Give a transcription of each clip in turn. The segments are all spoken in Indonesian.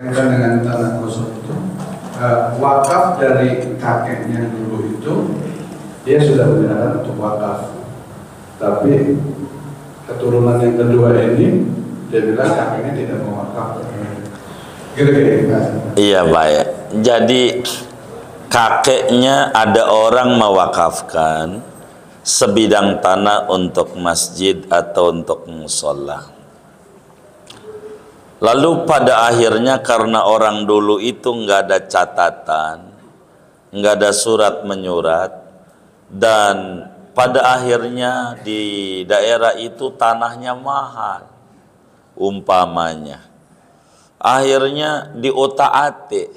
Dengan tanah kosong itu wakaf dari kakeknya dulu itu dia sudah menyerahkan untuk wakaf, tapi keturunan yang kedua ini dia bilang kakeknya tidak mau wakaf. Kira-kira. Iya baik. Jadi kakeknya ada orang mewakafkan sebidang tanah untuk masjid atau untuk mushola. Lalu pada akhirnya karena orang dulu itu nggak ada catatan, nggak ada surat menyurat, dan pada akhirnya di daerah itu tanahnya mahal, umpamanya. Akhirnya diotak-atik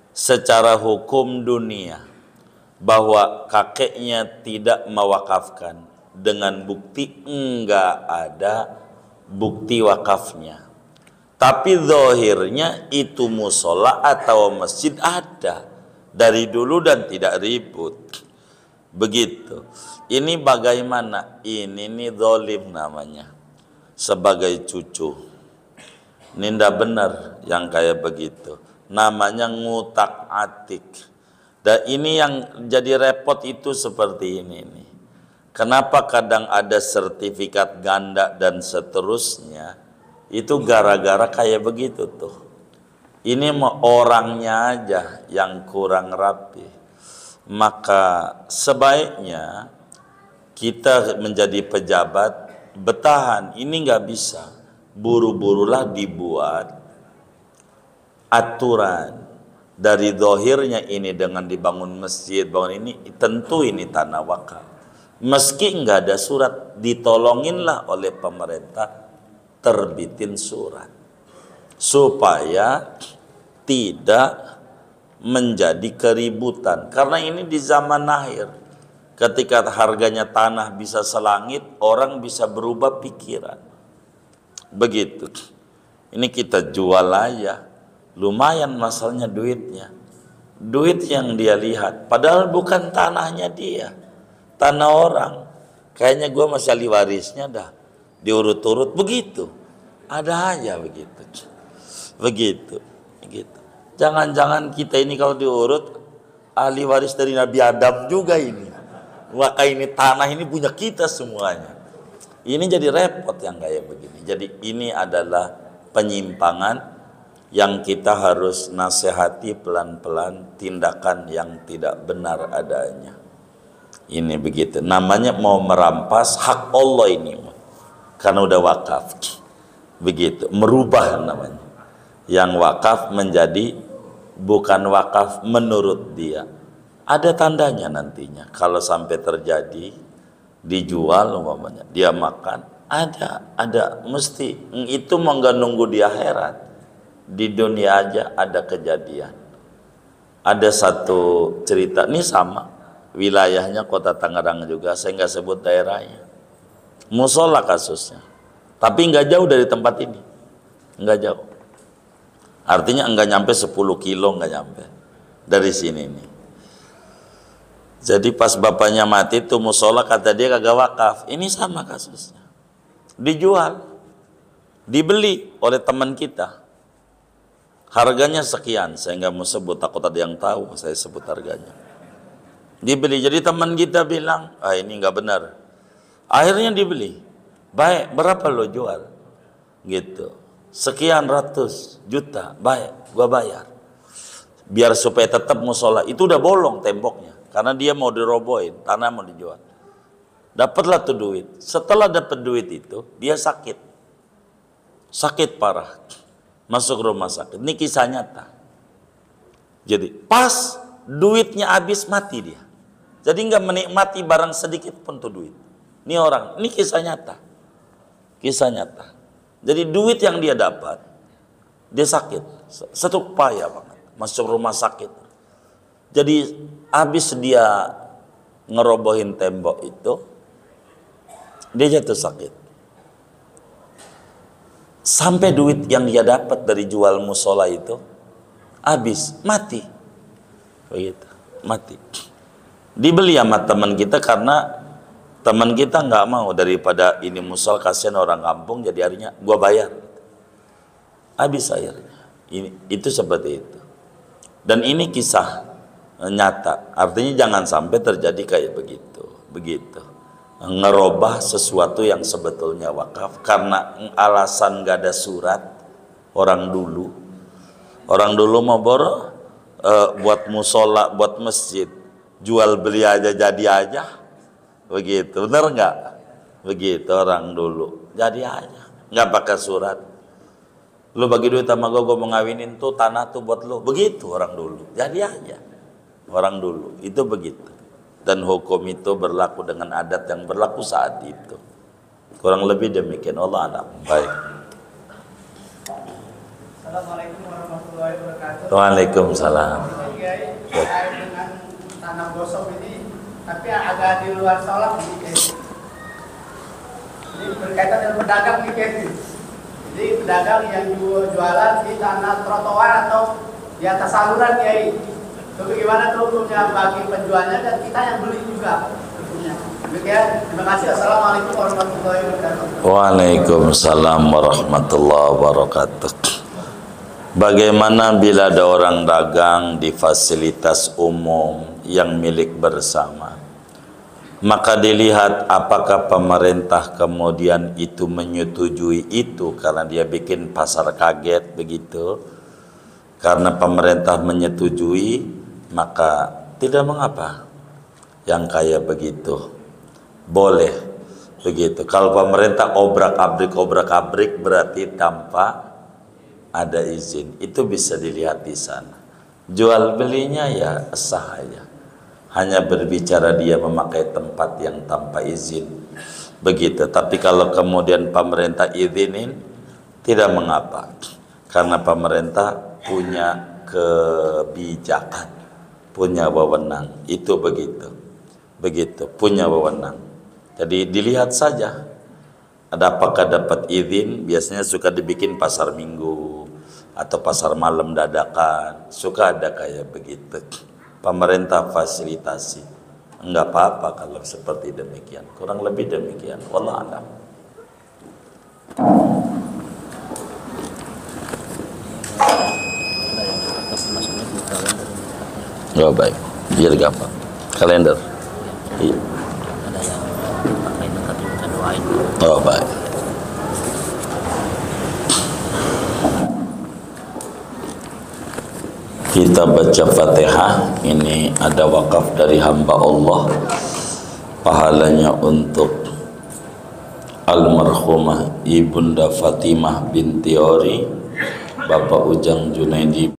secara hukum dunia bahwa kakeknya tidak mewakafkan dengan bukti enggak ada bukti wakafnya. Tapi zahirnya itu musola atau masjid ada dari dulu dan tidak ribut. Begitu. Ini bagaimana? Ini nih zalim namanya. Sebagai cucu. Ini tidak benar yang kayak begitu. Namanya ngutak atik. Dan ini yang jadi repot itu seperti ini nih. Kenapa kadang ada sertifikat ganda dan seterusnya? Itu gara-gara kayak begitu tuh. Ini mau orangnya aja yang kurang rapi. Maka sebaiknya kita menjadi pejabat bertahan. Ini nggak bisa. Buru-burulah dibuat aturan. Dari zahirnya ini dengan dibangun masjid, bangun ini, tentu ini tanah wakaf. Meski nggak ada surat, ditolonginlah oleh pemerintah terbitin surat supaya tidak menjadi keributan, karena ini di zaman akhir ketika harganya tanah bisa selangit, orang bisa berubah pikiran. Begitu. Ini kita jual aja, lumayan masalahnya duitnya, duit yang dia lihat padahal bukan tanahnya dia, tanah orang. Kayaknya gue masih ahli warisnya dah, diurut-urut begitu, ada aja begitu, begitu. Jangan-jangan kita ini kalau diurut ahli waris dari Nabi Adam juga ini, maka ini tanah ini punya kita semuanya. Ini jadi repot yang kayak begini. Jadi ini adalah penyimpangan yang kita harus nasihati pelan-pelan, tindakan yang tidak benar adanya. Ini begitu, namanya mau merampas hak Allah ini, karena udah wakaf. Begitu, merubah namanya. Yang wakaf menjadi bukan wakaf menurut dia. Ada tandanya nantinya kalau sampai terjadi dijual umpamanya, dia makan, ada mesti itu mau nggak nunggu di akhirat. Di dunia aja ada kejadian. Ada satu cerita, ini sama wilayahnya kota Tangerang juga, saya nggak sebut daerahnya. Musola kasusnya, tapi nggak jauh dari tempat ini, nggak jauh. Artinya nggak nyampe 10 kilo, nggak nyampe dari sini nih. Jadi pas bapaknya mati tuh musola kata dia kagak wakaf. Ini sama kasusnya, dijual, dibeli oleh teman kita. Harganya sekian, saya nggak mau sebut, takut ada yang tahu saya sebut harganya. Dibeli, jadi teman kita bilang, ah ini nggak benar. Akhirnya dibeli. Baik, berapa lo jual? Gitu. Sekian ratus juta, baik, gua bayar. Biar supaya tetap musola. Itu udah bolong temboknya, karena dia mau dirobohin, tanah mau dijual. Dapatlah tuh duit. Setelah dapat duit itu, dia sakit. Sakit parah. Masuk rumah sakit. Ini kisah nyata. Jadi pas duitnya habis, mati dia. Jadi nggak menikmati barang sedikit pun tuh duit. Ini orang, ini kisah nyata. Kisah nyata. Jadi duit yang dia dapat, dia sakit. Satu payah banget. Masuk rumah sakit. Jadi habis dia ngerobohin tembok itu, dia jatuh sakit. Sampai duit yang dia dapat dari jual musola itu habis, mati. Begitu, mati. Dibeli sama teman kita karena teman kita nggak mau, daripada ini musola kasihan orang kampung, jadi akhirnya gua bayar. Habis akhirnya. Itu seperti itu. Dan ini kisah nyata. Artinya jangan sampai terjadi kayak begitu. Ngerubah sesuatu yang sebetulnya wakaf karena alasan gak ada surat. Orang dulu mau buat musola, buat masjid, jual beli aja jadi aja. Begitu, bener nggak? Begitu orang dulu, jadi aja, nggak pakai surat. Lu bagi duit sama gue mau ngawinin tuh tanah tuh buat lu. Begitu orang dulu, jadi aja. Orang dulu itu begitu. Dan hukum itu berlaku dengan adat yang berlaku saat itu. Kurang lebih demikian. Allah a'lam. Baik. Assalamualaikum warahmatullahi wabarakatuh. Waalaikumsalam. Terkait dengan tanah gosok ini, tapi agak di luar sholat nih. Ini berkaitan dengan pedagang nih, jadi pedagang yang jualan di tanah trotoar atau di atas saluran, Kiai. Itu bagaimana tuh hukumnya bagi penjualnya dan kita yang beli juga hukumnya. Demikian, terima kasih. Assalamualaikum warahmatullahi wabarakatuh. Waalaikumsalam warahmatullahi wabarakatuh. Bagaimana bila ada orang dagang di fasilitas umum yang milik bersama? Maka dilihat apakah pemerintah kemudian itu menyetujui itu karena dia bikin pasar kaget begitu. Karena pemerintah menyetujui, maka tidak mengapa. Yang kayak begitu boleh begitu. Kalau pemerintah obrak-abrik berarti tanpa ada izin, itu bisa dilihat di sana. Jual belinya ya sah aja. Hanya berbicara dia memakai tempat yang tanpa izin. Begitu. Tapi kalau kemudian pemerintah izinin, tidak mengapa. Karena pemerintah punya kebijakan, punya wewenang. Itu begitu. Begitu, punya wewenang. Jadi dilihat saja. Ada apakah dapat izin? Biasanya suka dibikin pasar minggu atau pasar malam dadakan. Suka ada kayak begitu. Pemerintah fasilitasi. Enggak apa-apa kalau seperti demikian. Kurang lebih demikian. Wallahu a'lam. Oh, baik. Biar gampang. Kalender. Iya. Oh, baik. Kita baca Fatihah. Ini ada wakaf dari hamba Allah. Pahalanya untuk almarhumah Ibunda Fatimah binti Ori, Bapak Ujang Junaidi.